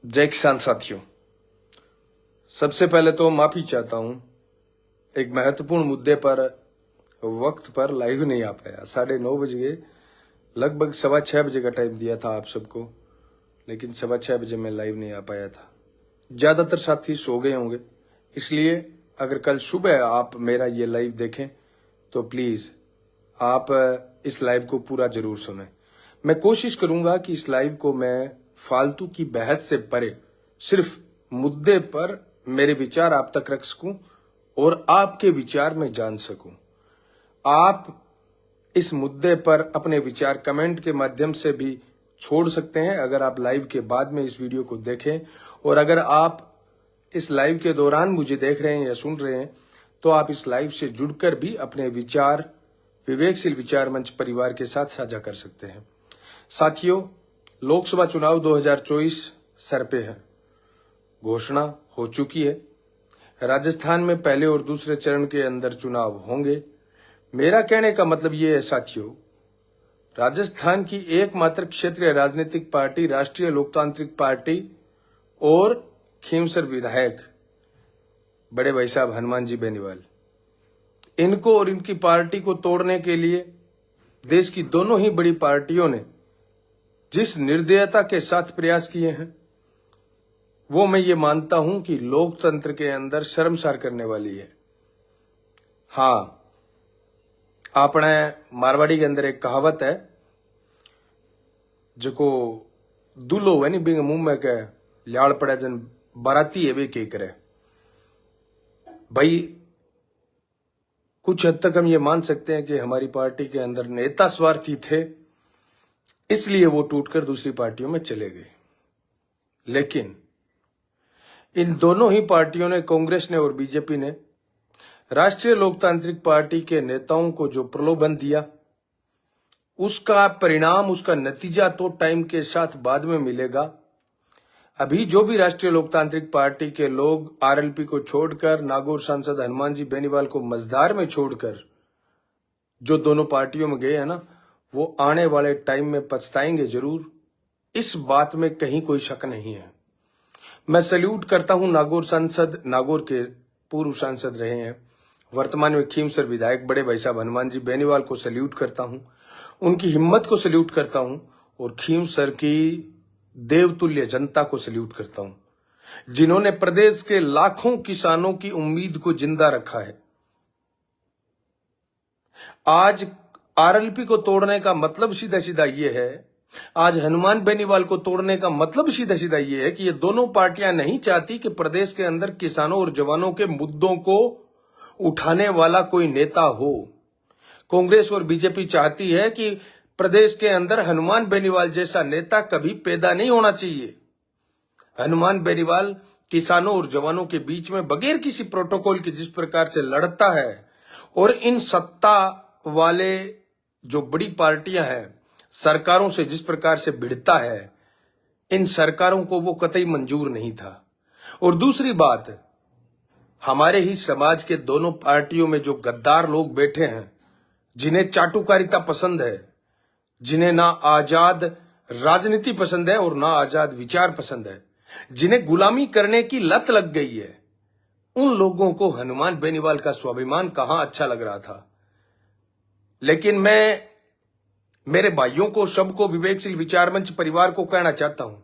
जय किसान साथियों, सबसे पहले तो माफी चाहता हूं, एक महत्वपूर्ण मुद्दे पर वक्त पर लाइव नहीं आ पाया। 9:30 बज गए, लगभग 6:15 बजे का टाइम दिया था आप सबको, लेकिन 6:15 बजे मैं लाइव नहीं आ पाया था। ज्यादातर साथी सो गए होंगे, इसलिए अगर कल सुबह आप मेरा ये लाइव देखें तो प्लीज आप इस लाइव को पूरा जरूर सुनें। मैं कोशिश करूंगा कि इस लाइव को मैं फालतू की बहस से परे सिर्फ मुद्दे पर मेरे विचार आप तक रख सकूं और आपके विचार में जान सकूं। आप इस मुद्दे पर अपने विचार कमेंट के माध्यम से भी छोड़ सकते हैं अगर आप लाइव के बाद में इस वीडियो को देखें, और अगर आप इस लाइव के दौरान मुझे देख रहे हैं या सुन रहे हैं तो आप इस लाइव से जुड़कर भी अपने विचार विवेकशील विचार मंच परिवार के साथ साझा कर सकते हैं। साथियों, लोकसभा चुनाव 2024 सर पे है, घोषणा हो चुकी है। राजस्थान में पहले और दूसरे चरण के अंदर चुनाव होंगे। मेरा कहने का मतलब ये है साथियों, राजस्थान की एकमात्र क्षेत्रीय राजनीतिक पार्टी राष्ट्रीय लोकतांत्रिक पार्टी और खींवसर विधायक बड़े भाई साहब हनुमान जी बेनीवाल, इनको और इनकी पार्टी को तोड़ने के लिए देश की दोनों ही बड़ी पार्टियों ने जिस निर्दयता के साथ प्रयास किए हैं, वो मैं ये मानता हूं कि लोकतंत्र के अंदर शर्मसार करने वाली है। हाँ, अपने मारवाड़ी के अंदर एक कहावत है, जो दूल्हो है नी बिंग मुंह में कह लाड़ पड़े जन बाराती है वे के करे। भाई, कुछ हद तक हम ये मान सकते हैं कि हमारी पार्टी के अंदर नेता स्वार्थी थे, इसलिए वो टूटकर दूसरी पार्टियों में चले गए। लेकिन इन दोनों ही पार्टियों ने, कांग्रेस ने और बीजेपी ने, राष्ट्रीय लोकतांत्रिक पार्टी के नेताओं को जो प्रलोभन दिया, उसका परिणाम, उसका नतीजा तो टाइम के साथ बाद में मिलेगा। अभी जो भी राष्ट्रीय लोकतांत्रिक पार्टी के लोग आरएलपी को छोड़कर, नागौर सांसद हनुमान जी बेनीवाल को मझधार में छोड़कर जो दोनों पार्टियों में गए हैं ना, वो आने वाले टाइम में पछताएंगे जरूर, इस बात में कहीं कोई शक नहीं है। मैं सैल्यूट करता हूं नागौर सांसद, नागौर के पूर्व सांसद रहे हैं, वर्तमान में खींवसर विधायक बड़े भाई साहब हनुमान जी बेनीवाल को सैल्यूट करता हूं, उनकी हिम्मत को सैल्यूट करता हूं, और खींवसर की देवतुल्य जनता को सैल्यूट करता हूं, जिन्होंने प्रदेश के लाखों किसानों की उम्मीद को जिंदा रखा है। आज आरएलपी को तोड़ने का मतलब सीधा सीधा ये है, आज हनुमान बेनीवाल को तोड़ने का मतलब सीधा सीधा ये है कि ये दोनों पार्टियां नहीं चाहती कि प्रदेश के अंदर किसानों और जवानों के मुद्दों को उठाने वाला कोई नेता हो। कांग्रेस और बीजेपी चाहती है कि प्रदेश के अंदर हनुमान बेनीवाल जैसा नेता कभी पैदा नहीं होना चाहिए। हनुमान बेनीवाल किसानों और जवानों के बीच में बगैर किसी प्रोटोकॉल के जिस प्रकार से लड़ता है, और इन सत्ता वाले जो बड़ी पार्टियां हैं, सरकारों से जिस प्रकार से भिड़ता है, इन सरकारों को वो कतई मंजूर नहीं था। और दूसरी बात, हमारे ही समाज के दोनों पार्टियों में जो गद्दार लोग बैठे हैं, जिन्हें चाटुकारिता पसंद है, जिन्हें ना आजाद राजनीति पसंद है और ना आजाद विचार पसंद है, जिन्हें गुलामी करने की लत लग गई है, उन लोगों को हनुमान बेनीवाल का स्वाभिमान कहां अच्छा लग रहा था। लेकिन मैं मेरे भाइयों को, सबको, विवेकशील विचार मंच परिवार को कहना चाहता हूं,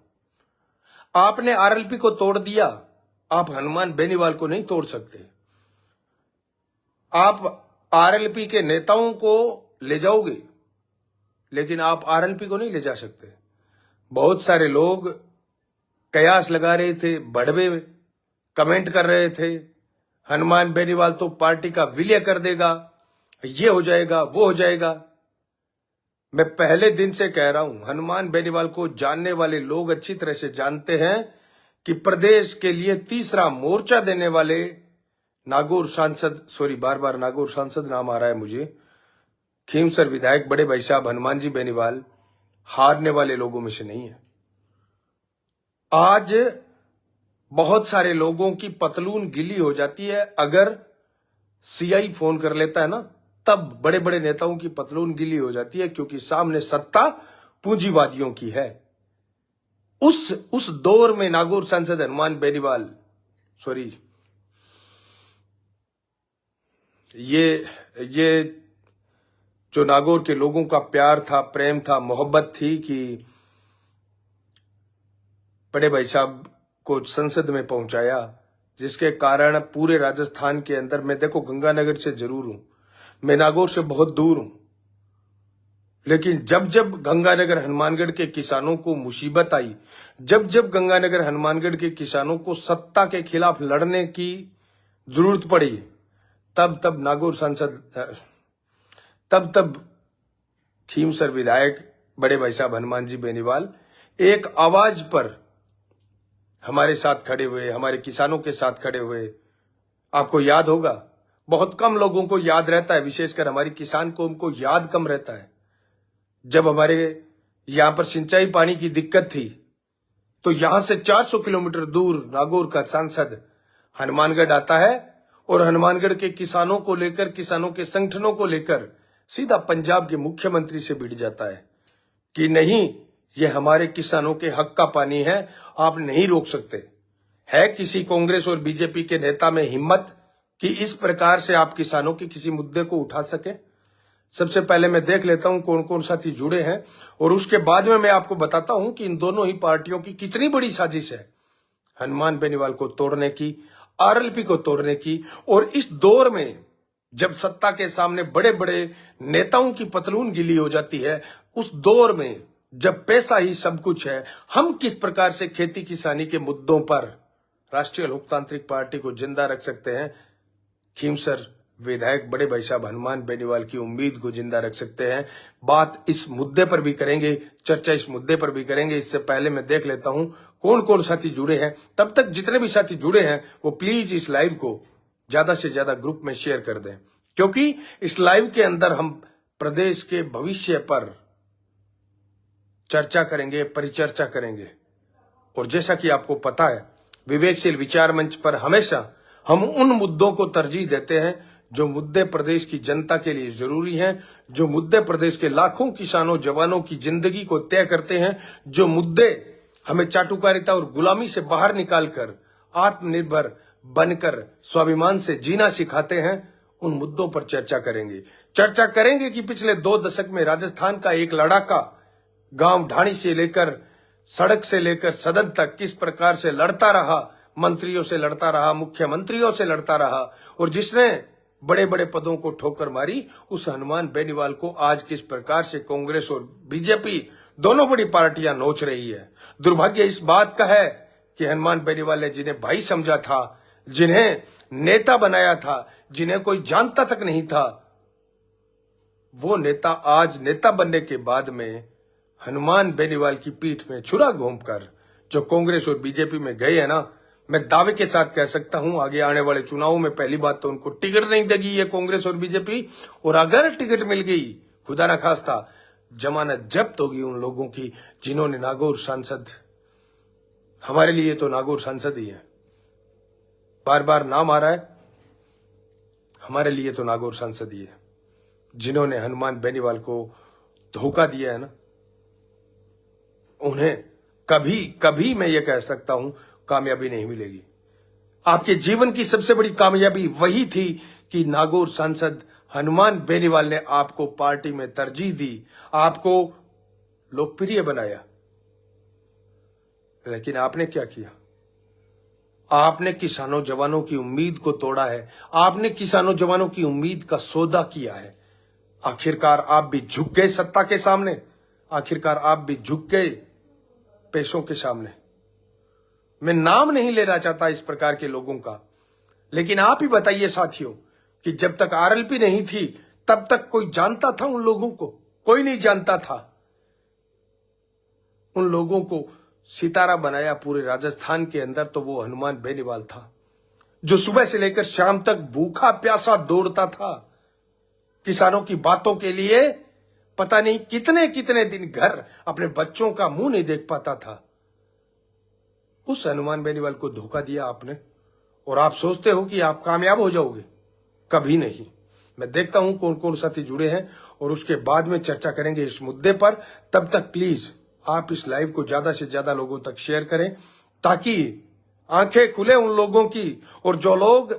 आपने आरएलपी को तोड़ दिया, आप हनुमान बेनीवाल को नहीं तोड़ सकते। आप आरएलपी के नेताओं को ले जाओगे, लेकिन आप आरएलपी को नहीं ले जा सकते। बहुत सारे लोग कयास लगा रहे थे, बड़वे कमेंट कर रहे थे, हनुमान बेनीवाल तो पार्टी का विलय कर देगा, ये हो जाएगा, वो हो जाएगा। मैं पहले दिन से कह रहा हूं, हनुमान बेनीवाल को जानने वाले लोग अच्छी तरह से जानते हैं कि प्रदेश के लिए तीसरा मोर्चा देने वाले नागौर सांसद, बार बार नागौर सांसद नाम आ रहा है मुझे, खींवसर विधायक बड़े भाई साहब हनुमान जी बेनीवाल हारने वाले लोगों में से नहीं है। आज बहुत सारे लोगों की पतलून गिली हो जाती है, अगर सीआई फोन कर लेता है ना, तब बड़े बड़े नेताओं की पतलून गिली हो जाती है, क्योंकि सामने सत्ता पूंजीवादियों की है। उस दौर में नागौर सांसद हनुमान बेनीवाल, सॉरी, ये जो नागौर के लोगों का प्यार था, प्रेम था, मोहब्बत थी कि बड़े भाई साहब को संसद में पहुंचाया, जिसके कारण पूरे राजस्थान के अंदर, मैं देखो गंगानगर से जरूर हूं, मैं नागौर से बहुत दूर हूं, लेकिन जब जब गंगानगर हनुमानगढ़ के किसानों को मुसीबत आई, जब जब गंगानगर हनुमानगढ़ के किसानों को सत्ता के खिलाफ लड़ने की जरूरत पड़ी, तब तब नागौर सांसद, तब खीमसर विधायक बड़े भाई साहब हनुमान जी बेनीवाल एक आवाज पर हमारे साथ खड़े हुए, हमारे किसानों के साथ खड़े हुए। आपको याद होगा, बहुत कम लोगों को याद रहता है, विशेषकर हमारे किसान को, उनको याद कम रहता है। जब हमारे यहां पर सिंचाई पानी की दिक्कत थी, तो यहां से 400 किलोमीटर दूर नागौर का सांसद हनुमानगढ़ आता है और हनुमानगढ़ के किसानों को लेकर, किसानों के संगठनों को लेकर सीधा पंजाब के मुख्यमंत्री से भिड़ जाता है कि नहीं, ये हमारे किसानों के हक का पानी है, आप नहीं रोक सकते। है किसी कांग्रेस और बीजेपी के नेता में हिम्मत कि इस प्रकार से आप किसानों के किसी मुद्दे को उठा सके? सबसे पहले मैं देख लेता हूं कौन कौन साथी जुड़े हैं, और उसके बाद में मैं आपको बताता हूं कि इन दोनों ही पार्टियों की कितनी बड़ी साजिश है हनुमान बेनीवाल को तोड़ने की, आरएलपी को तोड़ने की। और इस दौर में जब सत्ता के सामने बड़े बड़े नेताओं की पतलून गीली हो जाती है, उस दौर में जब पैसा ही सब कुछ है, हम किस प्रकार से खेती किसानी के मुद्दों पर राष्ट्रीय लोकतांत्रिक पार्टी को जिंदा रख सकते हैं? खीमसर विधायक बड़े भाई साहब हनुमान बेनीवाल की उम्मीद को जिंदा रख सकते हैं। बात इस मुद्दे पर भी करेंगे, चर्चा इस मुद्दे पर भी करेंगे। इससे पहले मैं देख लेता हूं कौन कौन साथी जुड़े हैं। तब तक जितने भी साथी जुड़े हैं वो प्लीज इस लाइव को ज्यादा से ज्यादा ग्रुप में शेयर कर दें, क्योंकि इस लाइव के अंदर हम प्रदेश के भविष्य पर चर्चा करेंगे, परिचर्चा करेंगे। और जैसा कि आपको पता है, विवेकशील विचार मंच पर हमेशा हम उन मुद्दों को तरजीह देते हैं जो मुद्दे प्रदेश की जनता के लिए जरूरी हैं, जो मुद्दे प्रदेश के लाखों किसानों, जवानों की जिंदगी को तय करते हैं, जो मुद्दे हमें चाटुकारिता और गुलामी से बाहर निकालकर आत्मनिर्भर बनकर स्वाभिमान से जीना सिखाते हैं। उन मुद्दों पर चर्चा करेंगे कि पिछले 2 दशक में राजस्थान का एक लड़ाका गांव ढाणी से लेकर सड़क से लेकर सदन तक किस प्रकार से लड़ता रहा, मंत्रियों से लड़ता रहा, मुख्यमंत्रियों से लड़ता रहा, और जिसने बड़े बड़े पदों को ठोकर मारी, उस हनुमान बेनीवाल को आज किस प्रकार से कांग्रेस और बीजेपी दोनों बड़ी पार्टियां नोच रही है। दुर्भाग्य इस बात का है कि हनुमान बेनीवाल ने जिन्हें भाई समझा था, जिन्हें नेता बनाया था, जिन्हें कोई जानता तक नहीं था, वो नेता आज नेता बनने के बाद में हनुमान बेनीवाल की पीठ में छुरा घोंपकर जो कांग्रेस और बीजेपी में गए हैं ना, मैं दावे के साथ कह सकता हूं आगे आने वाले चुनावों में पहली बात तो उनको टिकट नहीं देगी ये कांग्रेस और बीजेपी, और अगर टिकट मिल गई, खुदा न खास्ता जमानत जब्त होगी उन लोगों की जिन्होंने नागौर सांसद, हमारे लिए तो नागौर सांसद ही है, बार बार नाम आ रहा है, हमारे लिए तो नागौर सांसद ही है, जिन्होंने हनुमान बेनीवाल को धोखा दिया है ना, उन्हें कभी कभी मैं ये कह सकता हूं कामयाबी नहीं मिलेगी। आपके जीवन की सबसे बड़ी कामयाबी वही थी कि नागौर सांसद हनुमान बेनीवाल ने आपको पार्टी में तरजीह दी, आपको लोकप्रिय बनाया। लेकिन आपने क्या किया? आपने किसानों जवानों की उम्मीद को तोड़ा है, आपने किसानों जवानों की उम्मीद का सौदा किया है। आखिरकार आप भी झुक गए सत्ता के सामने, आखिरकार आप भी झुक गए पैसों के सामने। मैं नाम नहीं लेना चाहता इस प्रकार के लोगों का, लेकिन आप ही बताइए साथियों कि जब तक आरएलपी नहीं थी तब तक कोई जानता था उन लोगों को? कोई नहीं जानता था। उन लोगों को सितारा बनाया पूरे राजस्थान के अंदर तो वो हनुमान बेनीवाल था, जो सुबह से लेकर शाम तक भूखा प्यासा दौड़ता था किसानों की बातों के लिए। पता नहीं कितने कितने दिन घर अपने बच्चों का मुंह नहीं देख पाता था। उस हनुमान बेनीवाल को धोखा दिया आपने, और आप सोचते हो कि आप कामयाब हो जाओगे। कभी नहीं। मैं देखता हूं कौन कौन साथी जुड़े हैं और उसके बाद में चर्चा करेंगे इस मुद्दे पर। तब तक प्लीज आप इस लाइव को ज्यादा से ज्यादा लोगों तक शेयर करें, ताकि आंखें खुले उन लोगों की। और जो लोग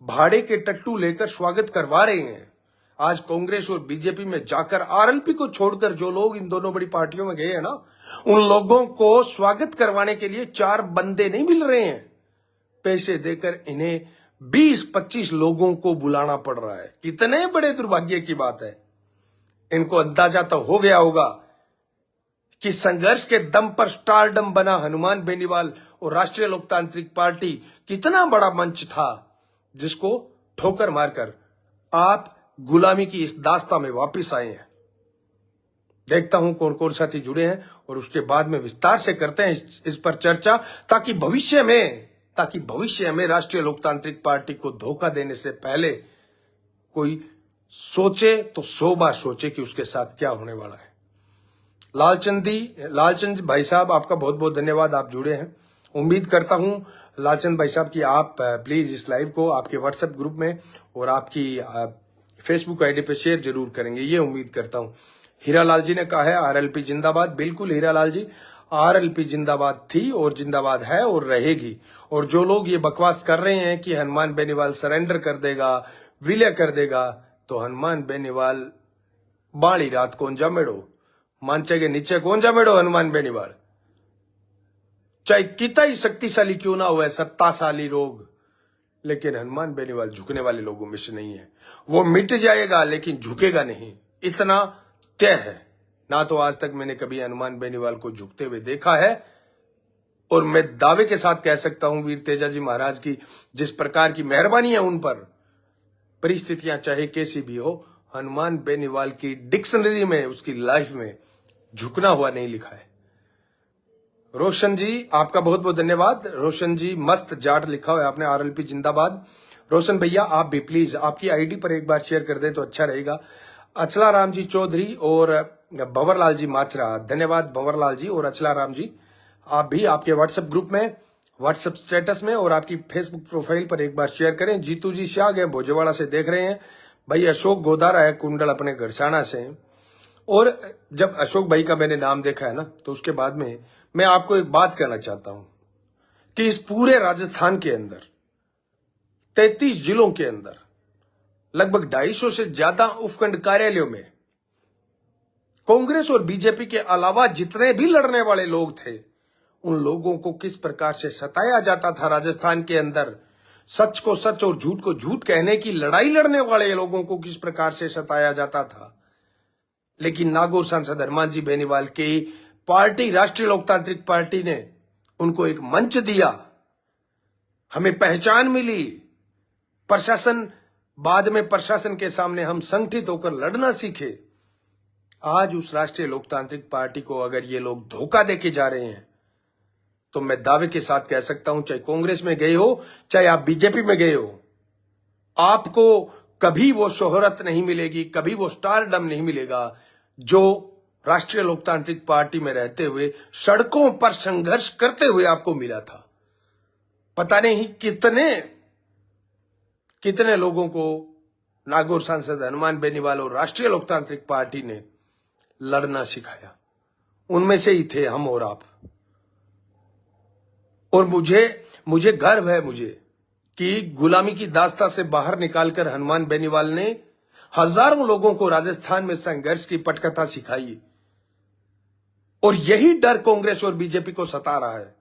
भाड़े के टट्टू लेकर स्वागत करवा रहे हैं, आज कांग्रेस और बीजेपी में जाकर आरएलपी को छोड़कर जो लोग इन दोनों बड़ी पार्टियों में गए हैं ना, उन लोगों को स्वागत करवाने के लिए 4 बंदे नहीं मिल रहे हैं। पैसे देकर इन्हें 20-25 लोगों को बुलाना पड़ रहा है। कितने बड़े दुर्भाग्य की बात है। इनको अंदाजा तो हो गया होगा कि संघर्ष के दम पर स्टारडम बना हनुमान बेनीवाल और राष्ट्रीय लोकतांत्रिक पार्टी कितना बड़ा मंच था, जिसको ठोकर मारकर आप गुलामी की इस दास्ता में वापस आए हैं। देखता हूं कौन कौन साथी जुड़े हैं और उसके बाद में विस्तार से करते हैं इस पर चर्चा, ताकि भविष्य में राष्ट्रीय लोकतांत्रिक पार्टी को धोखा देने से पहले कोई सोचे तो 100 बार सोचे कि उसके साथ क्या होने वाला है। लालचंद भाई साहब, आपका बहुत बहुत धन्यवाद, आप जुड़े हैं। उम्मीद करता हूं लालचंद भाई साहब कि आप प्लीज इस लाइव को आपके व्हाट्सएप ग्रुप में और आपकी फेसबुक आईडी पे शेयर जरूर करेंगे, ये उम्मीद करता हूं। हीरालाल जी ने कहा है आरएलपी जिंदाबाद। बिल्कुल हीरालाल जी, आरएलपी जिंदाबाद थी और जिंदाबाद है और रहेगी। और जो लोग ये बकवास कर रहे हैं कि हनुमान बेनीवाल सरेंडर कर देगा, विलय कर देगा, तो हनुमान बेनीवाल बाड़ी रात कौन जा मेड़ो, मांचे के नीचे कौन जा मेड़ो हनुमान बेनीवाल। चाहे कितना ही शक्तिशाली क्यों ना हुआ, सत्ताशाली लोग, लेकिन हनुमान बेनीवाल झुकने वाले लोगों में से नहीं है। वो मिट जाएगा लेकिन झुकेगा नहीं, इतना तय है। ना तो आज तक मैंने कभी हनुमान बेनीवाल को झुकते हुए देखा है, और मैं दावे के साथ कह सकता हूं वीर तेजाजी महाराज की जिस प्रकार की मेहरबानी है उन पर, परिस्थितियां चाहे कैसी भी हो, हनुमान बेनीवाल की डिक्शनरी में, उसकी लाइफ में झुकना हुआ नहीं लिखा है। रोशन जी, आपका बहुत बहुत धन्यवाद। रोशन जी, मस्त जाट लिखा हुआ है आपने, आरएलपी जिंदाबाद। रोशन भैया आप भी प्लीज आपकी आईडी पर एक बार शेयर कर दें तो अच्छा रहेगा। अचला राम जी चौधरी और भंवरलाल जी माचरा, धन्यवाद भंवरलाल जी और अचला राम जी। आप भी आपके व्हाट्सएप ग्रुप में, व्हाट्सएप स्टेटस में और आपकी फेसबुक प्रोफाइल पर एक बार शेयर करें। जीतू जी शाह गए भोजवाड़ा से देख रहे हैं भाई। अशोक गोदारा है कुंडल अपने घरसाना से। और जब अशोक भाई का मैंने नाम देखा है ना, तो उसके बाद में मैं आपको एक बात कहना चाहता हूं कि इस पूरे राजस्थान के अंदर 33 जिलों के अंदर लगभग 250 से ज्यादा उपखंड कार्यालयों में कांग्रेस और बीजेपी के अलावा जितने भी लड़ने वाले लोग थे, उन लोगों को किस प्रकार से सताया जाता था राजस्थान के अंदर। सच को सच और झूठ को झूठ कहने की लड़ाई लड़ने वाले लोगों को किस प्रकार से सताया जाता था। लेकिन नागौर सांसद हनुमान जी बेनीवाल की पार्टी, राष्ट्रीय लोकतांत्रिक पार्टी ने उनको एक मंच दिया, हमें पहचान मिली। प्रशासन, बाद में प्रशासन के सामने हम संगठित होकर लड़ना सीखे। आज उस राष्ट्रीय लोकतांत्रिक पार्टी को अगर ये लोग धोखा देके जा रहे हैं, तो मैं दावे के साथ कह सकता हूं, चाहे कांग्रेस में गए हो, चाहे आप बीजेपी में गए हो, आपको कभी वो शोहरत नहीं मिलेगी, कभी वो स्टारडम नहीं मिलेगा जो राष्ट्रीय लोकतांत्रिक पार्टी में रहते हुए सड़कों पर संघर्ष करते हुए आपको मिला था। पता नहीं कितने लोगों को नागौर सांसद हनुमान बेनीवाल और राष्ट्रीय लोकतांत्रिक पार्टी ने लड़ना सिखाया। उनमें से ही थे हम और आप। और मुझे गर्व है कि गुलामी की दास्ता से बाहर निकालकर हनुमान बेनीवाल ने हजारों लोगों को राजस्थान में संघर्ष की पटकथा सिखाई। और यही डर कांग्रेस और बीजेपी को सता रहा है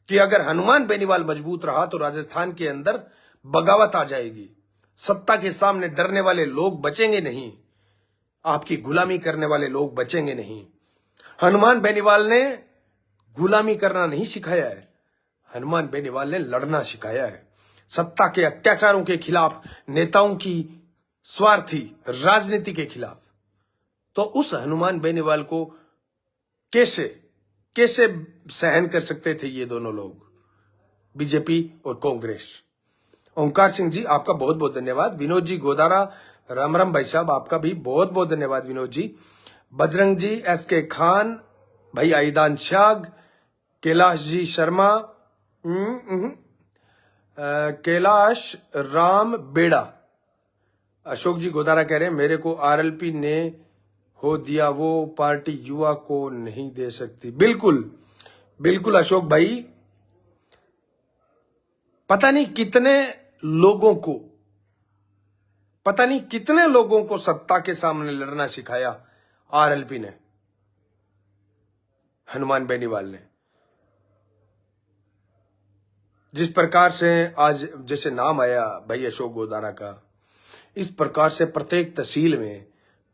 कि अगर हनुमान बेनीवाल मजबूत रहा तो राजस्थान के अंदर बगावत आ जाएगी, सत्ता के सामने डरने वाले लोग बचेंगे नहीं, आपकी गुलामी करने वाले लोग बचेंगे नहीं। हनुमान बेनीवाल ने गुलामी करना नहीं सिखाया है, हनुमान बेनीवाल ने लड़ना सिखाया है। सत्ता के अत्याचारों के खिलाफ, नेताओं की स्वार्थी राजनीति के खिलाफ। तो उस हनुमान बेनीवाल को कैसे सहन कर सकते थे ये दोनों लोग, बीजेपी और कांग्रेस। ओंकार सिंह जी, आपका बहुत बहुत धन्यवाद। विनोद जी गोदारा, राम राम भाई साहब, आपका भी बहुत बहुत धन्यवाद विनोद जी। बजरंग जी, SK खान भाई, आईदान शाग, कैलाश जी शर्मा, कैलाश राम बेड़ा। अशोक जी गोदारा कह रहे हैं मेरे को आरएलपी ने हो दिया वो पार्टी युवा को नहीं दे सकती। बिल्कुल बिल्कुल अशोक भाई, पता नहीं कितने लोगों को सत्ता के सामने लड़ना सिखाया आरएलपी ने, हनुमान बेनीवाल ने। जिस प्रकार से आज जैसे नाम आया भाई अशोक गोदारा का, इस प्रकार से प्रत्येक तहसील में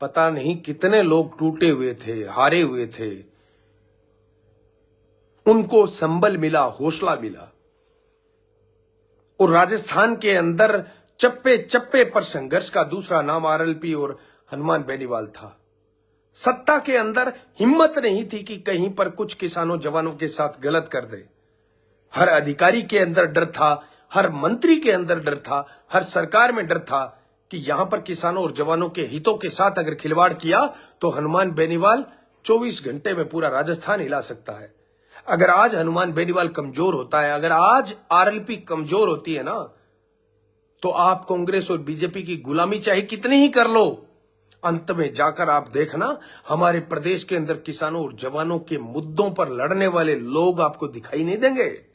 पता नहीं कितने लोग टूटे हुए थे, हारे हुए थे, उनको संबल मिला, हौसला मिला। और राजस्थान के अंदर चप्पे चप्पे पर संघर्ष का दूसरा नाम आरएलपी और हनुमान बेनीवाल था। सत्ता के अंदर हिम्मत नहीं थी कि कहीं पर कुछ किसानों जवानों के साथ गलत कर दे। हर अधिकारी के अंदर डर था, हर मंत्री के अंदर डर था, हर सरकार में डर था कि यहां पर किसानों और जवानों के हितों के साथ अगर खिलवाड़ किया तो हनुमान बेनीवाल 24 घंटे में पूरा राजस्थान हिला सकता है। अगर आज हनुमान बेनीवाल कमजोर होता है, अगर आज आरएलपी कमजोर होती है ना, तो आप कांग्रेस और बीजेपी की गुलामी चाहे कितनी ही कर लो, अंत में जाकर आप देखना हमारे प्रदेश के अंदर किसानों और जवानों के मुद्दों पर लड़ने वाले लोग आपको दिखाई नहीं देंगे।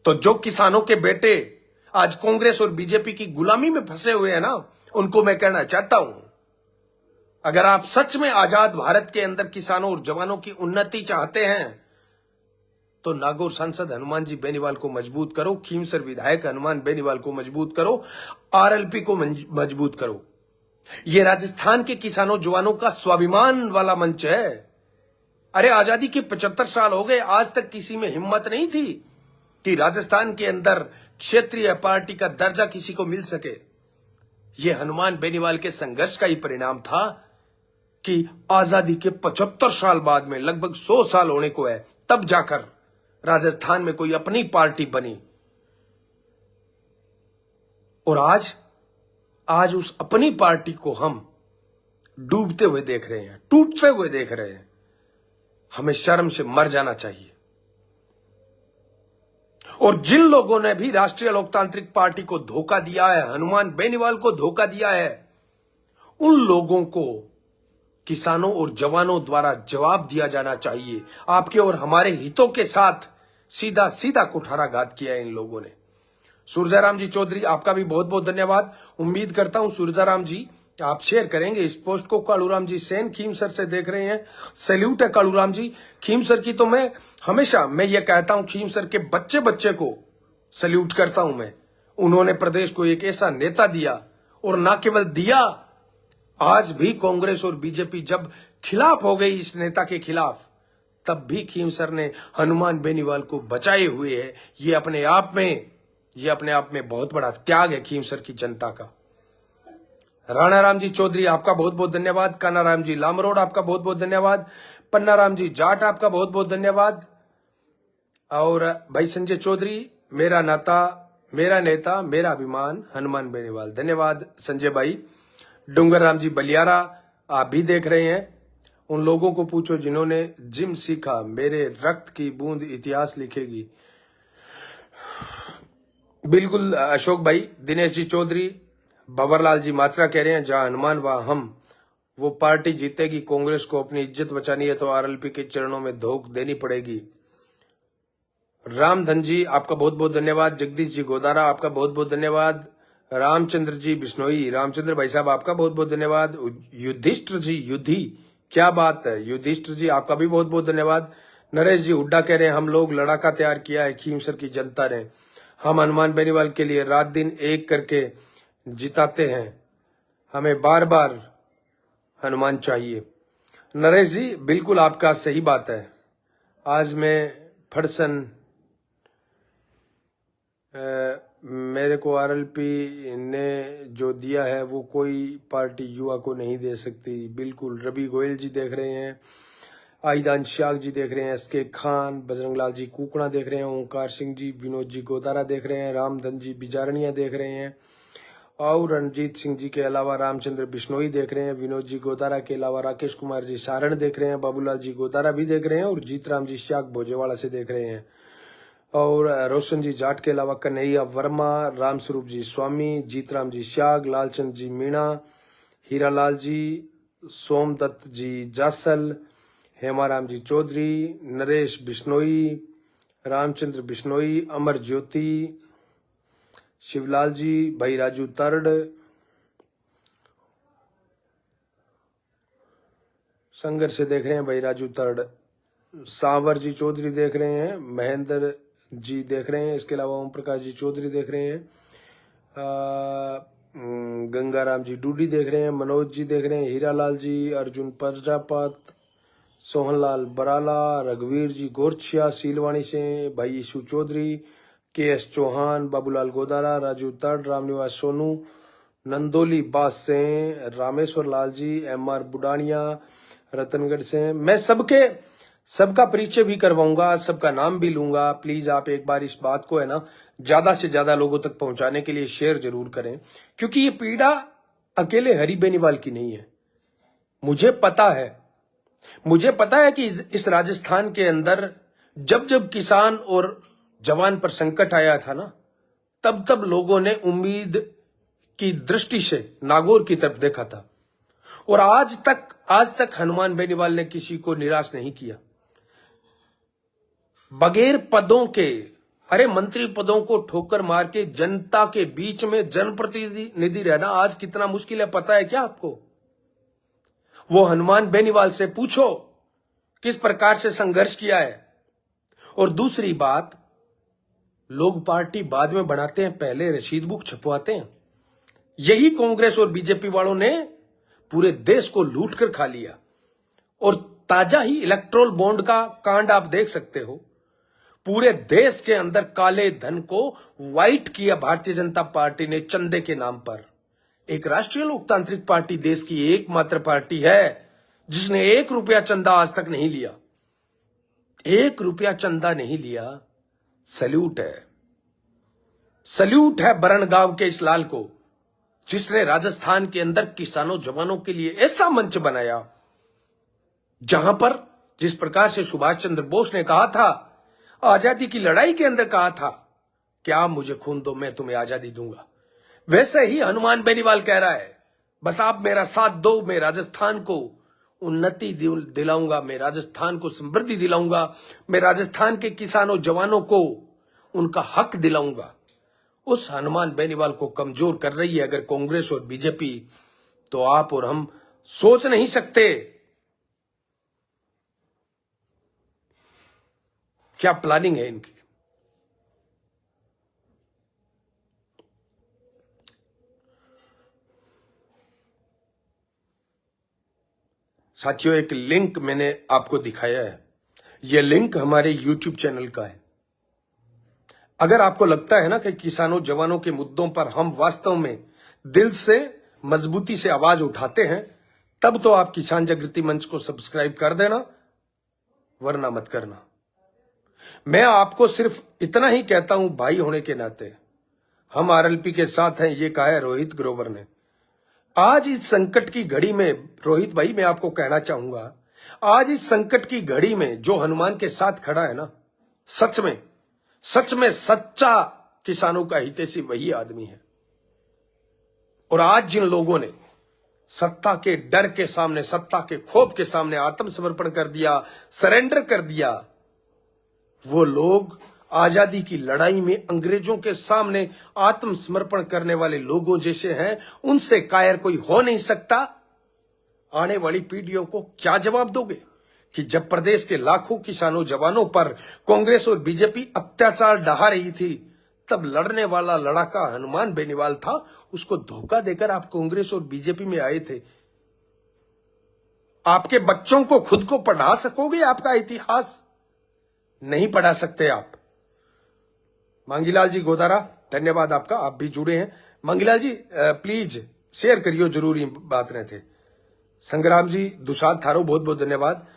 तो जो किसानों के बेटे आज कांग्रेस और बीजेपी की गुलामी में फंसे हुए हैं ना, उनको मैं कहना चाहता हूं, अगर आप सच में आजाद भारत के अंदर किसानों और जवानों की उन्नति चाहते हैं तो नागौर सांसद हनुमान जी बेनीवाल को मजबूत करो, खीमसर विधायक हनुमान बेनीवाल को मजबूत करो, आरएलपी को मजबूत करो। ये राजस्थान के किसानों जवानों का स्वाभिमान वाला मंच है। अरे आजादी के 75 साल हो गए, आज तक किसी में हिम्मत नहीं थी कि राजस्थान के अंदर क्षेत्रीय पार्टी का दर्जा किसी को मिल सके। ये हनुमान बेनीवाल के संघर्ष का ही परिणाम था कि आजादी के 75 साल बाद में, लगभग 100 साल होने को है, तब जाकर राजस्थान में कोई अपनी पार्टी बनी। और आज उस अपनी पार्टी को हम डूबते हुए देख रहे हैं, टूटते हुए देख रहे हैं। हमें शर्म से मर जाना चाहिए। और जिन लोगों ने भी राष्ट्रीय लोकतांत्रिक पार्टी को धोखा दिया है, हनुमान बेनीवाल को धोखा दिया है, उन लोगों को किसानों और जवानों द्वारा जवाब दिया जाना चाहिए। आपके और हमारे हितों के साथ सीधा सीधा कुठाराघात किया है इन लोगों ने। सूरजाराम जी चौधरी, आपका भी बहुत बहुत धन्यवाद। उम्मीद करता हूं सूरजाराम जी आप शेयर करेंगे इस पोस्ट को। कालूराम जी सेन खीमसर से देख रहे हैं, सैल्यूट है कालूराम जी। खीमसर की तो मैं हमेशा ये कहता हूं, खीमसर के बच्चे बच्चे को सैल्यूट करता हूं मैं। उन्होंने प्रदेश को एक ऐसा नेता दिया, और ना केवल दिया, आज भी कांग्रेस और बीजेपी जब खिलाफ हो गई इस नेता के खिलाफ, तब भी खीमसर ने हनुमान बेनीवाल को बचाए हुए है। ये अपने आप में बहुत बड़ा त्याग है खीमसर की जनता का। राणा राम जी चौधरी, आपका बहुत बहुत धन्यवाद। काना राम जी लामरोड, आपका बहुत बहुत धन्यवाद। पन्ना राम जी जाट, आपका बहुत बहुत धन्यवाद। और भाई संजय चौधरी, मेरा नेता मेरा अभिमान हनुमान बेनीवाल, धन्यवाद संजय भाई। डूंगर राम जी बलियारा, आप भी देख रहे हैं। उन लोगों को पूछो जिन्होंने जिम सीखा, मेरे रक्त की बूंद इतिहास लिखेगी। बिल्कुल अशोक भाई। दिनेश जी चौधरी, भंवरलाल जी मात्रा कह रहे हैं जहां हनुमान वहां हम, वो पार्टी जीतेगी। कांग्रेस को अपनी इज्जत बचानी है तो आरएलपी के चरणों में धोख देनी पड़ेगी। रामधन जी, आपका बहुत बहुत धन्यवाद। जगदीश जी गोदारा, आपका बहुत बहुत धन्यवाद। रामचंद्र जी बिश्नोई, रामचंद्र भाई साहब, आपका बहुत बहुत धन्यवाद। युधिष्ठिर जी, युद्धि, क्या बात है युधिष्ठिर जी, आपका भी बहुत बहुत धन्यवाद। नरेश जी हुड्डा कह रहे हैं हम लोग लड़ाका तैयार किया है खीमसर की जनता ने, हम हनुमान बेनीवाल के लिए रात दिन एक करके जिताते हैं, हमें बार बार हनुमान चाहिए। नरेश जी बिल्कुल आपका सही बात है। आज मैं फड़सन मेरे को आरएलपी ने जो दिया है वो कोई पार्टी युवा को नहीं दे सकती। बिल्कुल। रवि गोयल जी देख रहे हैं, आईदान श्याग जी देख रहे हैं, एसके खान, बजरंगलाल जी कुकड़ा देख रहे हैं, ओंकार सिंह जी, विनोद जी गोदारा देख रहे हैं, रामधन जी बिजारनिया देख रहे हैं, और रणजीत सिंह जी के अलावा रामचंद्र बिश्नोई देख रहे हैं, विनोद जी गोदारा के अलावा राकेश कुमार जी सारण देख रहे हैं, बाबूलाल जी गोदारा भी देख रहे हैं, और जीतराम जी श्याग भोजेवाड़ा से देख रहे हैं, और रोशन जी जाट के अलावा कन्हैया वर्मा, रामस्वरूप जी स्वामी, जीतराम जी श्याग, लालचंद जी मीणा, हीरालाल जी सोमदत्त जी जासल, हेमाराम जी चौधरी, नरेश बिश्नोई, रामचंद्र बिश्नोई, अमर ज्योति, शिवलाल जी, भाई राजू तरड, संघर्ष से देख रहे हैं भाई राजू तरड, सावर जी चौधरी देख रहे हैं, महेंद्र जी देख रहे हैं, इसके अलावा ओम प्रकाश जी चौधरी देख रहे हैं, गंगाराम जी डूडी देख रहे हैं, मनोज जी देख रहे हैं, हीरालाल जी, अर्जुन प्रजापत, सोहनलाल बराला, रघुवीर जी गोरछिया सीलवाणी से, भाई यशु चौधरी, के.एस. चौहान, बाबूलाल गोदारा, राजू तड़, रामनिवास सोनू, नंदोली बास से, रामेश्वर लाल जी, एम.आर. बुडानिया, रतनगढ़ से। मैं सबका परिचय भी करवाऊंगा, सबका नाम भी लूंगा। प्लीज आप एक बार इस बात को है ना ज्यादा से ज्यादा लोगों तक पहुंचाने के लिए शेयर जरूर करें, क्योंकि ये पीड़ा अकेले हरि बेनीवाल की नहीं है। मुझे पता है कि इस राजस्थान के अंदर जब जब किसान और जवान पर संकट आया था ना, तब लोगों ने उम्मीद की दृष्टि से नागौर की तरफ देखा था। और आज तक हनुमान बेनीवाल ने किसी को निराश नहीं किया। बगैर पदों के, अरे मंत्री पदों को ठोकर मार के जनता के बीच में जनप्रतिनिधि रहना आज कितना मुश्किल है, पता है क्या आपको? वो हनुमान बेनीवाल से पूछो किस प्रकार से संघर्ष किया है। और दूसरी बात, लोग पार्टी बाद में बनाते हैं, पहले रसीद बुक छपवाते हैं। यही कांग्रेस और बीजेपी वालों ने पूरे देश को लूट कर खा लिया। और ताजा ही इलेक्ट्रोल बॉन्ड का कांड आप देख सकते हो। पूरे देश के अंदर काले धन को व्हाइट किया भारतीय जनता पार्टी ने चंदे के नाम पर। एक राष्ट्रीय लोकतांत्रिक पार्टी देश की एकमात्र पार्टी है जिसने 1 रुपया चंदा आज तक नहीं लिया। 1 रुपया चंदा नहीं लिया। सल्यूट है बरनगांव के इस लाल को, जिसने राजस्थान के अंदर किसानों जवानों के लिए ऐसा मंच बनाया जहां पर जिस प्रकार से सुभाष चंद्र बोस ने कहा था, आजादी की लड़ाई के अंदर कहा था, क्या मुझे खून दो मैं तुम्हें आजादी दूंगा, वैसे ही हनुमान बेनीवाल कह रहा है, बस आप मेरा साथ दो, मैं राजस्थान को उन्नति दिलाऊंगा, मैं राजस्थान को समृद्धि दिलाऊंगा, मैं राजस्थान के किसानों जवानों को उनका हक दिलाऊंगा। उस हनुमान बेनीवाल को कमजोर कर रही है अगर कांग्रेस और बीजेपी, तो आप और हम सोच नहीं सकते क्या प्लानिंग है इनकी। साथियों, एक लिंक मैंने आपको दिखाया है। यह लिंक हमारे YouTube चैनल का है। अगर आपको लगता है ना कि किसानों जवानों के मुद्दों पर हम वास्तव में दिल से मजबूती से आवाज उठाते हैं, तब तो आप किसान जागृति मंच को सब्सक्राइब कर देना, वरना मत करना। मैं आपको सिर्फ इतना ही कहता हूं, भाई होने के नाते हम आरएलपी के साथ हैं, ये कहा है रोहित ग्रोवर ने। आज इस संकट की घड़ी में रोहित भाई, मैं आपको कहना चाहूंगा, आज इस संकट की घड़ी में जो हनुमान के साथ खड़ा है ना, सच में सच्चा किसानों का हितैषी वही आदमी है। और आज जिन लोगों ने सत्ता के डर के सामने, सत्ता के खौफ के सामने आत्मसमर्पण कर दिया, सरेंडर कर दिया, वो लोग आजादी की लड़ाई में अंग्रेजों के सामने आत्मसमर्पण करने वाले लोगों जैसे हैं। उनसे कायर कोई हो नहीं सकता। आने वाली पीढ़ियों को क्या जवाब दोगे कि जब प्रदेश के लाखों किसानों जवानों पर कांग्रेस और बीजेपी अत्याचार ढहा रही थी, तब लड़ने वाला लड़ाका हनुमान बेनीवाल था, उसको धोखा देकर आप कांग्रेस और बीजेपी में आए थे। आपके बच्चों को खुद को पढ़ा सकोगे? आपका इतिहास नहीं पढ़ा सकते आप। मांगीलाल जी गोदारा, धन्यवाद आपका, आप भी जुड़े हैं। मांगीलाल जी प्लीज शेयर करियो, जरूरी बात रहे थे। संग्राम जी दुसाद थारो, बहुत बहुत धन्यवाद।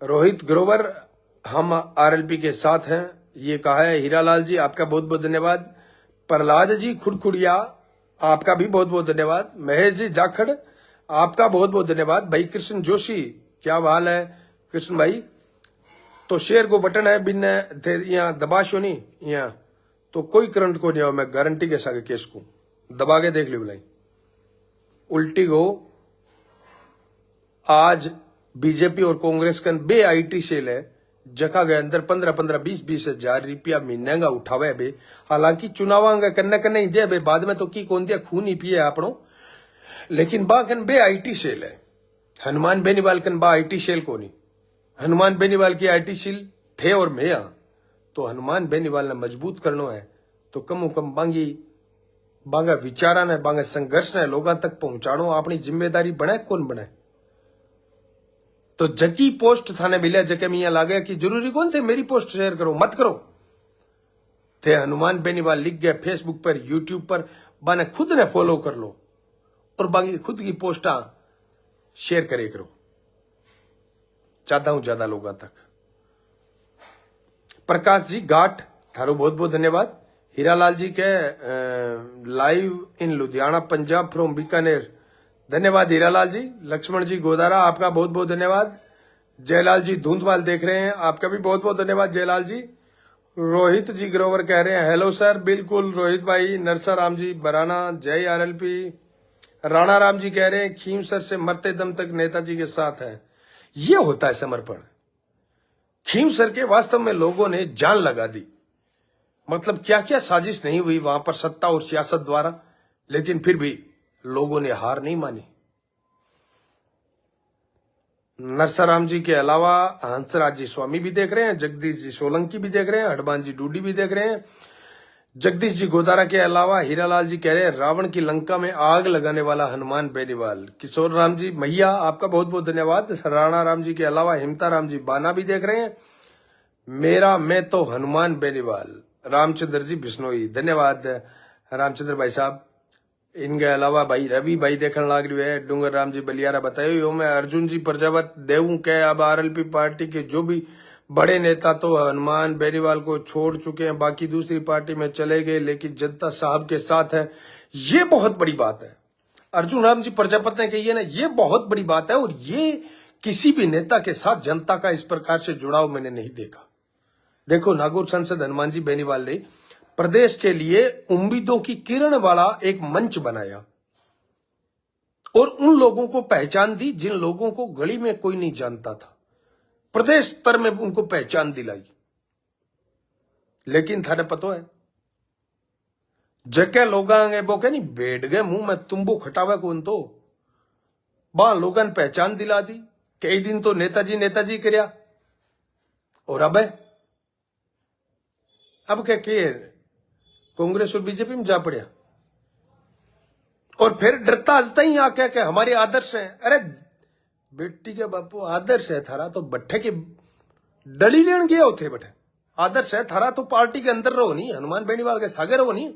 रोहित ग्रोवर, हम आरएलपी के साथ हैं, ये कहा है। हीरालाल जी आपका बहुत बहुत धन्यवाद। प्रहलाद जी खुड़खुड़िया, आपका भी बहुत बहुत धन्यवाद। महेश जी जाखड़, आपका बहुत बहुत धन्यवाद। भाई कृष्ण जोशी, क्या हाल है कृष्ण भाई? तो शेयर को बटन है बिन यहाँ दबाशो नहीं, यहाँ तो कोई करंट को नहीं आओ, मैं गारंटी के साथ केस को दबा के देख ली बुलाई उल्टी को। आज बीजेपी और कांग्रेस का बे आईटी सेल है, जगह गए अंदर 15-15, 20-20 हजार महीने का उठावे बे। हालांकि चुनाव कन्ने कन्ने ही दे बे, बाद में तो की कौन दिया खून ही पिए आपनो, लेकिन बाकन बे आईटी सेल है। हनुमान बेनीवाल कन बा आईटी सेल को नहीं, हनुमान बेनीवाल की आईटी सेल थे और मैं तो हनुमान बेनीवाल ने मजबूत करना है तो कम बांगा विचारा ने बांगा संघर्ष ने लोगों तक पहुंचाणो अपनी जिम्मेदारी बने। कौन बने तो जकी पोस्ट थाने मिले जके मियाँ लागे कि जरूरी कौन थे मेरी पोस्ट शेयर करो मत करो, थे हनुमान बेनीवाल लिख गए फेसबुक पर यूट्यूब पर, बाने खुद ने फॉलो कर लो और बाकी खुद की पोस्टा शेयर करे करो, चाहता हूं ज्यादा लोगों तक। प्रकाश जी घाट थारो बहुत बहुत धन्यवाद। हीरालाल जी के live in Ludhiana Punjab from Bikaner, धन्यवाद हीरालाल जी। लक्ष्मण जी गोदारा आपका बहुत बहुत धन्यवाद। जयलाल जी धुंधवाल देख रहे हैं, आपका भी बहुत बहुत धन्यवाद जयलाल जी। रोहित जी ग्रोवर कह रहे हैं हेलो सर, बिल्कुल रोहित भाई। नरसा राम जी बराना, जय आरएलपी। राणा राम जी कह रहे हैं खीम सर से मरते दम तक नेताजी के साथ है। ये होता है समर्पण। खीम सर के वास्तव में लोगों ने जान लगा दी, मतलब क्या क्या साजिश नहीं हुई वहां पर सत्ता और सियासत द्वारा, लेकिन फिर भी लोगों ने हार नहीं मानी। नरसाराम जी के अलावा हंसराज जी स्वामी भी देख रहे हैं, जगदीश जी सोलंकी भी देख रहे हैं, हनुमान जी डूडी भी देख रहे हैं। जगदीश जी गोदारा के अलावा हीरालाल जी कह रहे हैं रावण की लंका में आग लगाने वाला हनुमान बेनीवाल। किशोर राम जी मैया आपका बहुत बहुत धन्यवाद। राणा राम जी के अलावा हिमता राम जी बाना भी देख रहे हैं। मैं तो हनुमान बेनीवाल। रामचंद्र जी बिश्नोई, धन्यवाद रामचंद्र भाई साहब। इनके अलावा भाई रवि भाई देखने लाग रही है। डूंगर राम जी बलियारा बतायो मैं अर्जुन जी प्रजापत देवू के अब आरएलपी पार्टी के जो भी बड़े नेता तो हनुमान बेनीवाल को छोड़ चुके हैं, बाकी दूसरी पार्टी में चले गए, लेकिन जनता साहब के साथ है। ये बहुत बड़ी बात है, अर्जुन राम जी प्रजापत ने कही है ना, ये बहुत बड़ी बात है। और ये किसी भी नेता के साथ जनता का इस प्रकार से जुड़ाव मैंने नहीं देखा। देखो नागौर सांसद हनुमान जी बेनीवाल ने प्रदेश के लिए उम्मीदों की किरण वाला एक मंच बनाया और उन लोगों को पहचान दी जिन लोगों को गली में कोई नहीं जानता था, प्रदेश स्तर में उनको पहचान दिलाई। लेकिन थाने पता है जके लोग वो कह नहीं बैठ गए मुंह में तुम्बो खटावे कौन तो वहां लोगों ने पहचान दिला दी। कई दिन तो नेताजी नेताजी करया और अब क्या कांग्रेस और बीजेपी में जा पड़िया और फिर डरता हंसता ही आके के हमारे आदर्श हैं। अरे बेटी के बापू आदर्श है थारा तो बट्ठे के डली लेन गया होते बटे, आदर्श है थारा तो पार्टी के अंदर रहो नहीं, हनुमान बेनीवाल के सागे रहो नहीं,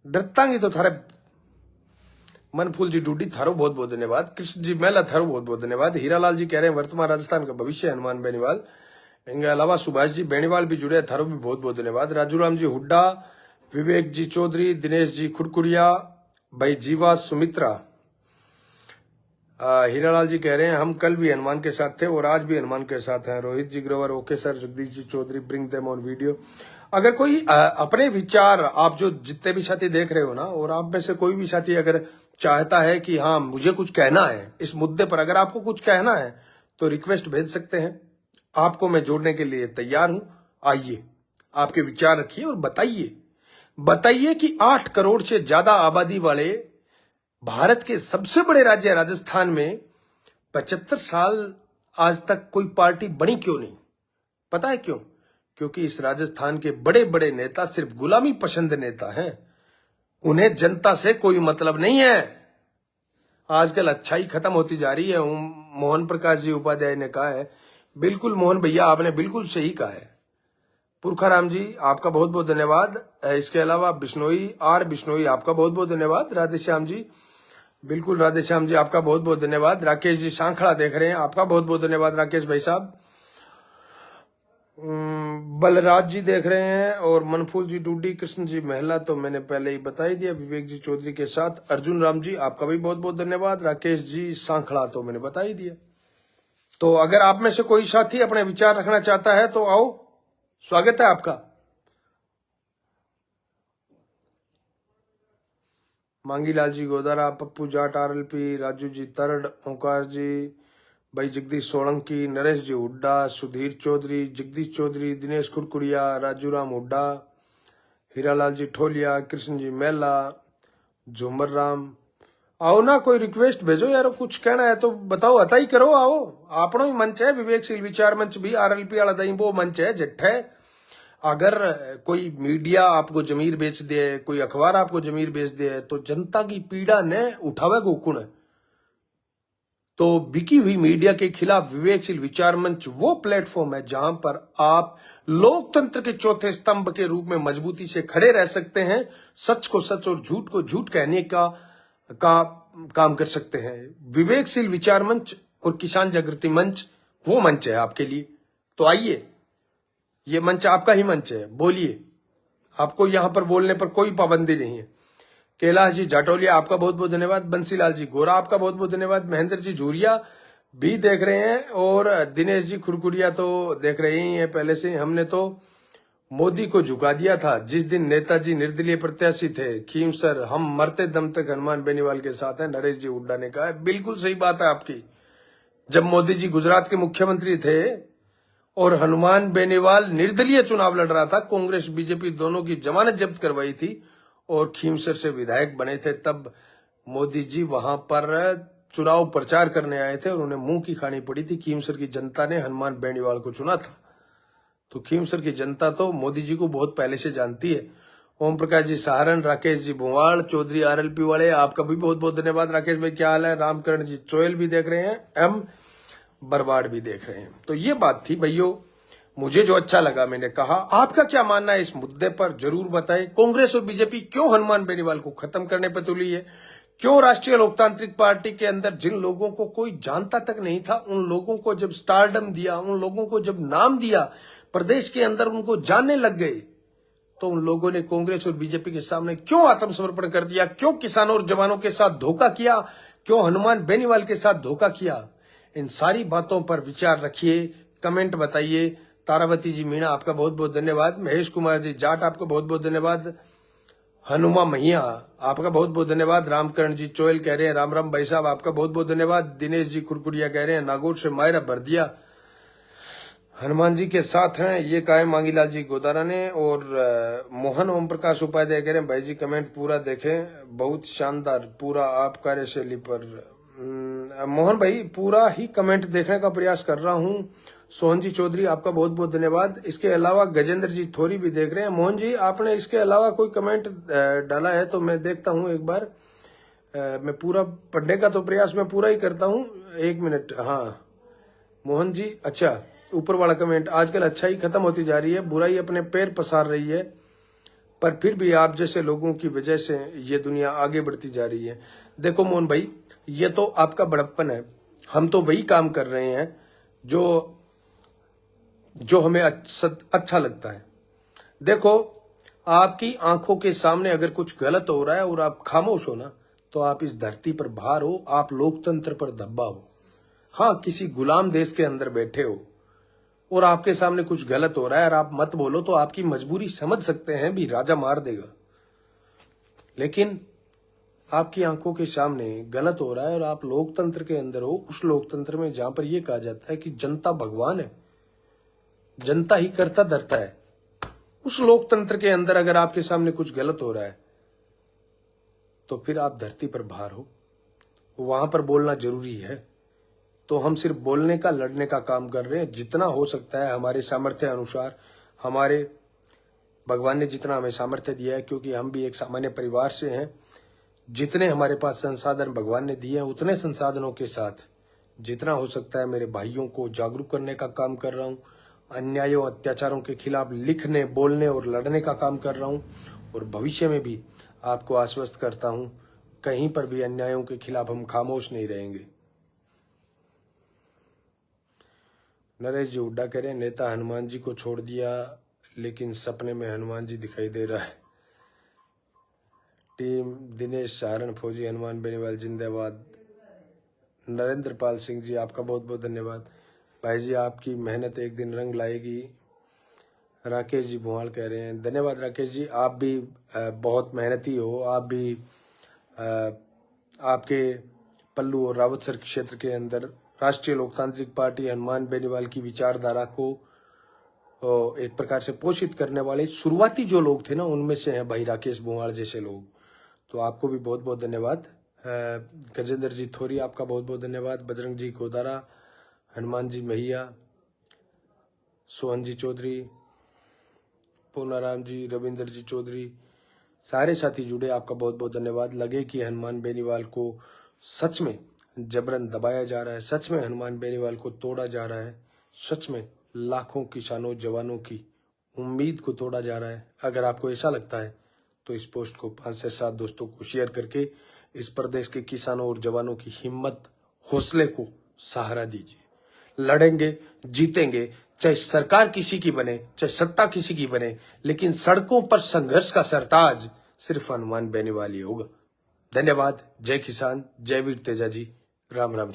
डरतांगी तो थारे। मनफूल जी डूडी थारो बहुत बहुत धन्यवाद। कृष्ण जी मेला थारो बहुत बहुत धन्यवाद। हीरालाल जी कह रहे हैं वर्तमान राजस्थान का भविष्य हनुमान बेनीवाल। इनके अलावा सुभाष जी बेनीवाल भी जुड़े, थारो भी बहुत बहुत धन्यवाद। राजू राम जी हुड्डा, विवेक जी चौधरी, दिनेश जी खुरकुरिया, भाई जीवा सुमित्रा। हीरालाल जी कह रहे हैं हम कल भी हनुमान के साथ थे और आज भी हनुमान के साथ हैं। Rohit ji Grover okay sir. Jagdish ji Chaudhary bring them on video. अगर कोई अपने विचार, आप जो जितने भी साथी देख रहे हो ना, और आप में से कोई भी साथी अगर चाहता है कि हाँ मुझे कुछ कहना है इस मुद्दे पर, अगर आपको कुछ कहना है तो रिक्वेस्ट भेज सकते हैं, आपको मैं जोड़ने के लिए तैयार हूं। आइए आपके विचार रखिए और बताइए कि 8 करोड़ से ज्यादा आबादी वाले भारत के सबसे बड़े राज्य राजस्थान में 75 साल आज तक कोई पार्टी बनी क्यों नहीं? पता है क्यों? क्योंकि इस राजस्थान के बड़े बड़े नेता सिर्फ गुलामी पसंद नेता हैं, उन्हें जनता से कोई मतलब नहीं है। आजकल अच्छाई खत्म होती जा रही है। मोहन प्रकाश जी उपाध्याय ने कहा है, बिल्कुल मोहन भैया आपने बिल्कुल सही कहा है। पुरखाराम जी आपका बहुत बहुत धन्यवाद। इसके अलावा बिश्नोई बिश्नोई आपका बहुत बहुत धन्यवाद। राधेश्याम जी, बिल्कुल राधेश्याम जी आपका बहुत बहुत धन्यवाद। राकेश जी सांखड़ा देख रहे हैं, आपका बहुत बहुत धन्यवाद राकेश भाई साहब। बलराज जी देख रहे हैं और मनफूल जी डूडी, कृष्ण जी महिला तो मैंने पहले ही बता ही दिया, विवेक जी चौधरी के साथ। अर्जुन राम जी आपका भी बहुत बहुत धन्यवाद। राकेश जी सांखड़ा तो मैंने बता ही दिया। तो अगर आप में से कोई साथी अपने विचार रखना चाहता है तो आओ, स्वागत है आपका। मांगीलाल जी गोदारा, पप्पू जाट RLP, राजू जी तरड, ओंकार जी, भाई जगदीश सोलंकी, नरेश जी हुड्डा, सुधीर चौधरी, जगदीश चौधरी, दिनेश कुरकुड़िया, राजू राम हुड्डा, हीरालाल जी ठोलिया, कृष्ण जी मेला, झूमर राम। आओ ना, कोई रिक्वेस्ट भेजो यार, कुछ कहना है तो बताओ, हता ही करो। आओ, आपनो ही मंच है, विवेकशील विचार मंच भी RLP वाला दई वो मंच है जट्ठ है। अगर कोई मीडिया आपको जमीर बेच दे, कोई अखबार आपको जमीर बेच दे, तो जनता की पीड़ा ने उठावे गोकुण है। तो बिकी हुई मीडिया के खिलाफ विवेकशील विचार मंच वो प्लेटफॉर्म है जहां पर आप लोकतंत्र के चौथे स्तंभ के रूप में मजबूती से खड़े रह सकते हैं, सच को सच और झूठ को झूठ कहने का काम कर सकते हैं। विवेकशील विचार मंच और किसान जागृति मंच वो मंच है आपके लिए। तो आइए, ये मंच आपका ही मंच है, बोलिए, आपको यहां पर बोलने पर कोई पाबंदी नहीं है। कैलाश जी जाटोलिया आपका बहुत बहुत धन्यवाद, बंसीलाल जी गोरा आपका बहुत बहुत धन्यवाद, महेंद्र जी झूरिया भी देख रहे हैं, और दिनेश जी खुरकुड़िया तो देख रहे ही हैं पहले से। हमने तो मोदी को झुका दिया था जिस दिन नेताजी निर्दलीय प्रत्याशी थे। खीम सर, हम मरते दम तक हनुमान बेनीवाल के साथ हैं, नरेश जी हुड्डा ने कहा है। बिल्कुल सही बात है आपकी। जब मोदी जी गुजरात के मुख्यमंत्री थे और हनुमान बेनीवाल निर्दलीय चुनाव लड़ रहा था, कांग्रेस बीजेपी दोनों की जमानत जब्त करवाई थी और खीमसर से विधायक बने थे, तब मोदी जी वहां पर चुनाव प्रचार करने आए थे और उन्हें मुंह की खानी पड़ी थी। खीमसर की जनता ने हनुमान बेनीवाल को चुना था। तो खीमसर की जनता तो मोदी जी को बहुत पहले से जानती है। ओम प्रकाश जी सहारण, राकेश जी भुवाड़, चौधरी RLP वाले आपका भी बहुत बहुत धन्यवाद। राकेश भाई क्या हाल है? रामकरण जी चोयल भी देख रहे हैं, M बरबाड़ भी देख रहे हैं। तो ये बात थी भैया, मुझे जो अच्छा लगा मैंने कहा। आपका क्या मानना है इस मुद्दे पर जरूर बताएं। कांग्रेस और बीजेपी क्यों हनुमान बेनीवाल को खत्म करने पर तुली है? क्यों राष्ट्रीय लोकतांत्रिक पार्टी के अंदर जिन लोगों को कोई जानता तक नहीं था, उन लोगों को जब स्टारडम दिया, उन लोगों को जब नाम दिया, प्रदेश के अंदर उनको जानने लग गए, तो उन लोगों ने कांग्रेस और बीजेपी के सामने क्यों आत्मसमर्पण कर दिया? क्यों किसानों और जवानों के साथ धोखा किया? क्यों हनुमान बेनीवाल के साथ धोखा किया? इन सारी बातों पर विचार रखिए, कमेंट बताइए। तारावती जी मीणा आपका बहुत बहुत धन्यवाद। महेश कुमार जी जाट आपका बहुत बहुत धन्यवाद। हनुमा मैया आपका बहुत बहुत धन्यवाद। रामकरण जी चोयल कह रहे हैं राम राम भाई साहब, आपका बहुत बहुत धन्यवाद। दिनेश जी खुरकुड़िया कह रहे हैं नागौर से मायरा भर दिया, हनुमान जी के साथ हैं, ये कहा है मांगीलाल जी गोदारा ने। और मोहन ओम प्रकाश उपाध्याय कह रहे हैं भाई जी कमेंट पूरा देखें, बहुत शानदार पूरा आप कार्यशैली पर। मोहन भाई पूरा ही कमेंट देखने का प्रयास कर रहा हूं। सोहन जी चौधरी आपका बहुत बहुत धन्यवाद। इसके अलावा गजेंद्र जी थोड़ी भी देख रहे हैं। मोहन जी आपने इसके अलावा कोई कमेंट डाला है तो मैं देखता हूं एक बार। मैं पूरा पढ़ने का तो प्रयास मैं पूरा ही करता हूं। एक मिनट। हाँ मोहन जी, अच्छा ऊपर वाला कमेंट, आजकल अच्छाई खत्म होती जा रही है, बुराई अपने पैर पसार रही है, पर फिर भी आप जैसे लोगों की वजह से ये दुनिया आगे बढ़ती जा रही है। देखो मोहन भाई, ये तो आपका बड़प्पन है। हम तो वही काम कर रहे हैं जो हमें अच्छा लगता है। देखो, आपकी आंखों के सामने अगर कुछ गलत हो रहा है और आप खामोश हो ना, तो आप इस धरती पर भार हो, आप लोकतंत्र पर धब्बा हो। हाँ, किसी गुलाम देश के अंदर बैठे हो और आपके सामने कुछ गलत हो रहा है और आप मत बोलो, तो आपकी मजबूरी समझ सकते हैं भी, राजा मार देगा। लेकिन आपकी आंखों के सामने गलत हो रहा है और आप लोकतंत्र के अंदर हो, उस लोकतंत्र में जहां पर यह कहा जाता है कि जनता भगवान है, जनता ही करता धरता है, उस लोकतंत्र के अंदर अगर आपके सामने कुछ गलत हो रहा है तो फिर आप धरती पर भार हो, वहां पर बोलना जरूरी है। तो हम सिर्फ बोलने का, लड़ने का काम कर रहे हैं, जितना हो सकता है हमारे सामर्थ्य अनुसार, हमारे भगवान ने जितना हमें सामर्थ्य दिया है, क्योंकि हम भी एक सामान्य परिवार से हैं, जितने हमारे पास संसाधन भगवान ने दिए हैं, उतने संसाधनों के साथ जितना हो सकता है मेरे भाइयों को जागरूक करने का काम कर रहा हूं, अन्यायों अत्याचारों के खिलाफ लिखने, बोलने और लड़ने का काम कर रहा हूं। और भविष्य में भी आपको आश्वस्त करता हूं, कहीं पर भी अन्यायों के खिलाफ हम खामोश नहीं रहेंगे। नरेश जी हुड्डा कह रहे हैं नेता हनुमान जी को छोड़ दिया, लेकिन सपने में हनुमान जी दिखाई दे रहा है। टीम दिनेश सहारण, फौजी हनुमान बेनीवाल जिंदाबाद। नरेंद्र पाल सिंह जी आपका बहुत बहुत धन्यवाद। भाई जी आपकी मेहनत एक दिन रंग लाएगी। राकेश जी भुवाड़ कह रहे हैं धन्यवाद। राकेश जी आप भी बहुत मेहनती हो, आप भी आपके पल्लू और रावतसर क्षेत्र के अंदर राष्ट्रीय लोकतांत्रिक पार्टी हनुमान बेनीवाल की विचारधारा को एक प्रकार से पोषित करने वाले शुरुआती जो लोग थे ना, उनमें से हैं भाई राकेश बुवाड़ जैसे लोग। तो आपको भी बहुत बहुत धन्यवाद। गजेंद्र जी थोरी, आपका बहुत बहुत धन्यवाद। बजरंग जी गोदारा, हनुमान जी महिया, सोहन जी चौधरी, पूनाराम जी, रविंद्र जी चौधरी, सारे साथी जुड़े, आपका बहुत बहुत धन्यवाद। लगे कि हनुमान बेनीवाल को सच में जबरन दबाया जा रहा है, सच में हनुमान बेनीवाल को तोड़ा जा रहा है, सच में लाखों किसानों जवानों की उम्मीद को तोड़ा जा रहा है। अगर आपको ऐसा लगता है तो इस पोस्ट को 5 से 7 दोस्तों को शेयर करके इस प्रदेश के किसानों और जवानों की हिम्मत, हौसले को सहारा दीजिए। लड़ेंगे, जीतेंगे, चाहे सरकार किसी की बने, चाहे सत्ता किसी की बने, लेकिन सड़कों पर संघर्ष का सरताज सिर्फ हनुमान बेनीवाल ही होगा। धन्यवाद। जय किसान, जय वीर तेजा जी। राम राम।